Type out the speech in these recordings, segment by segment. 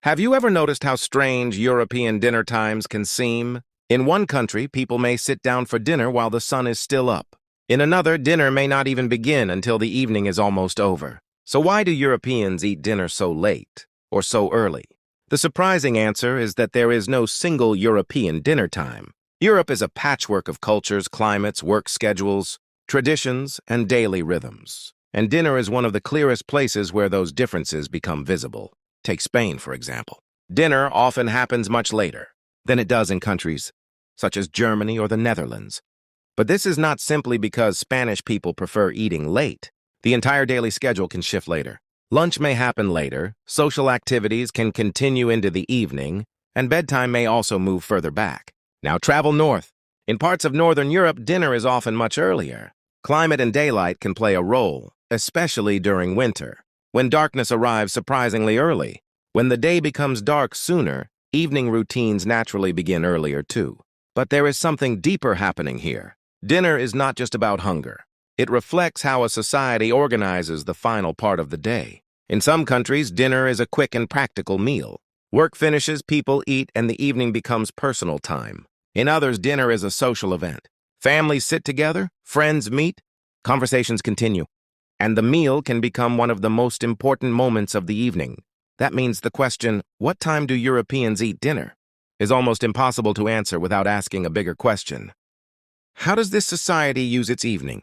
Have you ever noticed how strange European dinner times can seem? In one country, people may sit down for dinner while the sun is still up. In another, dinner may not even begin until the evening is almost over. So why do Europeans eat dinner so late, or so early? The surprising answer is that there is no single European dinner time. Europe is a patchwork of cultures, climates, work schedules, traditions, and daily rhythms. And dinner is one of the clearest places where those differences become visible. Take Spain, for example. Dinner often happens much later than it does in countries such as Germany or the Netherlands. But this is not simply because Spanish people prefer eating late. The entire daily schedule can shift later. Lunch may happen later, social activities can continue into the evening, and bedtime may also move further back. Now travel north. In parts of Northern Europe, dinner is often much earlier. Climate and daylight can play a role, especially during winter, when darkness arrives surprisingly early. When the day becomes dark sooner, evening routines naturally begin earlier too. But there is something deeper happening here. Dinner is not just about hunger. It reflects how a society organizes the final part of the day. In some countries, dinner is a quick and practical meal. Work finishes, people eat, and the evening becomes personal time. In others, dinner is a social event. Families sit together, friends meet, conversations continue, and the meal can become one of the most important moments of the evening. That means the question, what time do Europeans eat dinner, is almost impossible to answer without asking a bigger question. How does this society use its evening?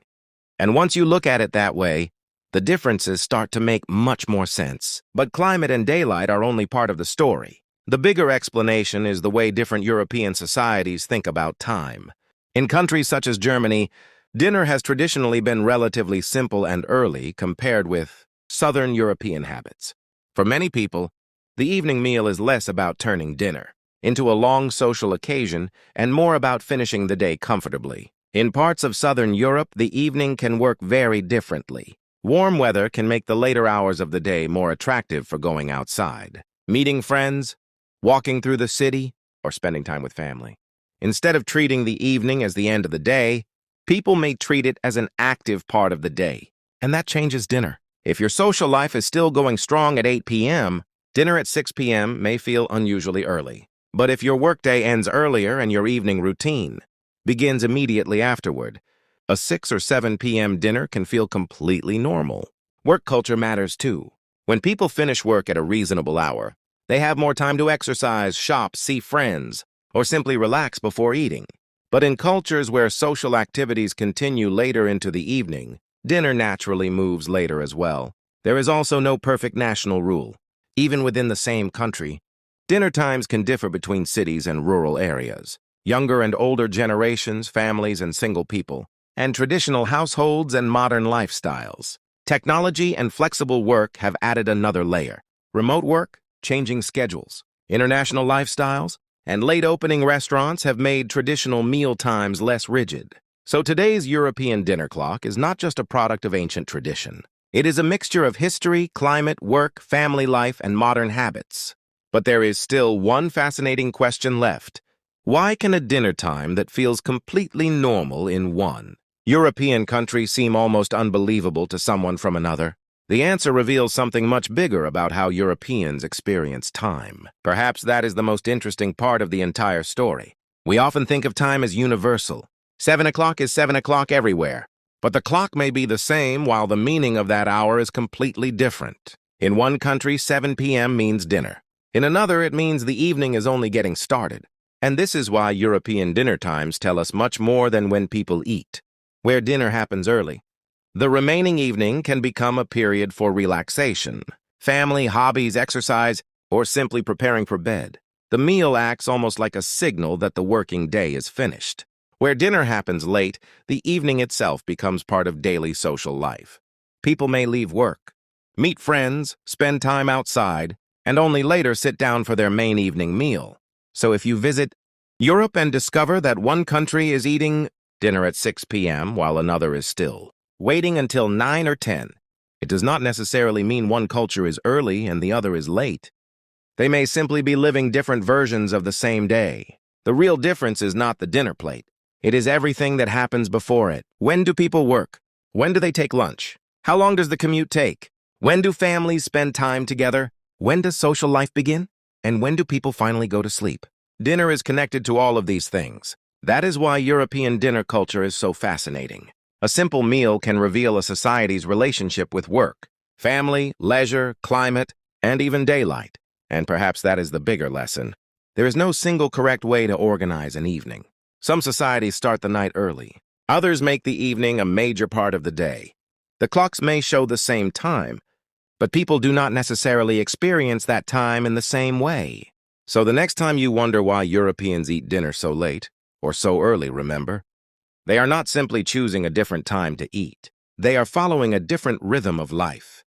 And once you look at it that way, the differences start to make much more sense. But climate and daylight are only part of the story. The bigger explanation is the way different European societies think about time. In countries such as Germany, dinner has traditionally been relatively simple and early compared with Southern European habits. For many people, the evening meal is less about turning dinner into a long social occasion and more about finishing the day comfortably. In parts of Southern Europe, the evening can work very differently. Warm weather can make the later hours of the day more attractive for going outside, meeting friends, walking through the city, or spending time with family. Instead of treating the evening as the end of the day, people may treat it as an active part of the day, and that changes dinner. If your social life is still going strong at 8 p.m., dinner at 6 p.m. may feel unusually early. But if your workday ends earlier and your evening routine begins immediately afterward, a 6 or 7 p.m. dinner can feel completely normal. Work culture matters too. When people finish work at a reasonable hour, they have more time to exercise, shop, see friends, or simply relax before eating. But in cultures where social activities continue later into the evening, dinner naturally moves later as well. There is also no perfect national rule. Even within the same country, dinner times can differ between cities and rural areas. Younger and older generations, families and single people, and traditional households and modern lifestyles. Technology and flexible work have added another layer. Remote work, changing schedules, international lifestyles, and late-opening restaurants have made traditional meal times less rigid. So today's European dinner clock is not just a product of ancient tradition. It is a mixture of history, climate, work, family life, and modern habits. But there is still one fascinating question left. Why can a dinner time that feels completely normal in one European country seem almost unbelievable to someone from another? The answer reveals something much bigger about how Europeans experience time. Perhaps that is the most interesting part of the entire story. We often think of time as universal. 7 o'clock is 7 o'clock everywhere. But the clock may be the same while the meaning of that hour is completely different. In one country, 7 p.m. means dinner. In another, it means the evening is only getting started. And this is why European dinner times tell us much more than when people eat. Where dinner happens early, the remaining evening can become a period for relaxation, family, hobbies, exercise, or simply preparing for bed. The meal acts almost like a signal that the working day is finished. Where dinner happens late, the evening itself becomes part of daily social life. People may leave work, meet friends, spend time outside, and only later sit down for their main evening meal. So if you visit Europe and discover that one country is eating dinner at 6 p.m. while another is still waiting until 9 or 10, it does not necessarily mean one culture is early and the other is late. They may simply be living different versions of the same day. The real difference is not the dinner plate. It is everything that happens before it. When do people work? When do they take lunch? How long does the commute take? When do families spend time together? When does social life begin? And when do people finally go to sleep? Dinner is connected to all of these things. That is why European dinner culture is so fascinating. A simple meal can reveal a society's relationship with work, family, leisure, climate, and even daylight. And perhaps that is the bigger lesson. There is no single correct way to organize an evening. Some societies start the night early. Others make the evening a major part of the day. The clocks may show the same time, but people do not necessarily experience that time in the same way. So the next time you wonder why Europeans eat dinner so late, or so early, remember, they are not simply choosing a different time to eat. They are following a different rhythm of life.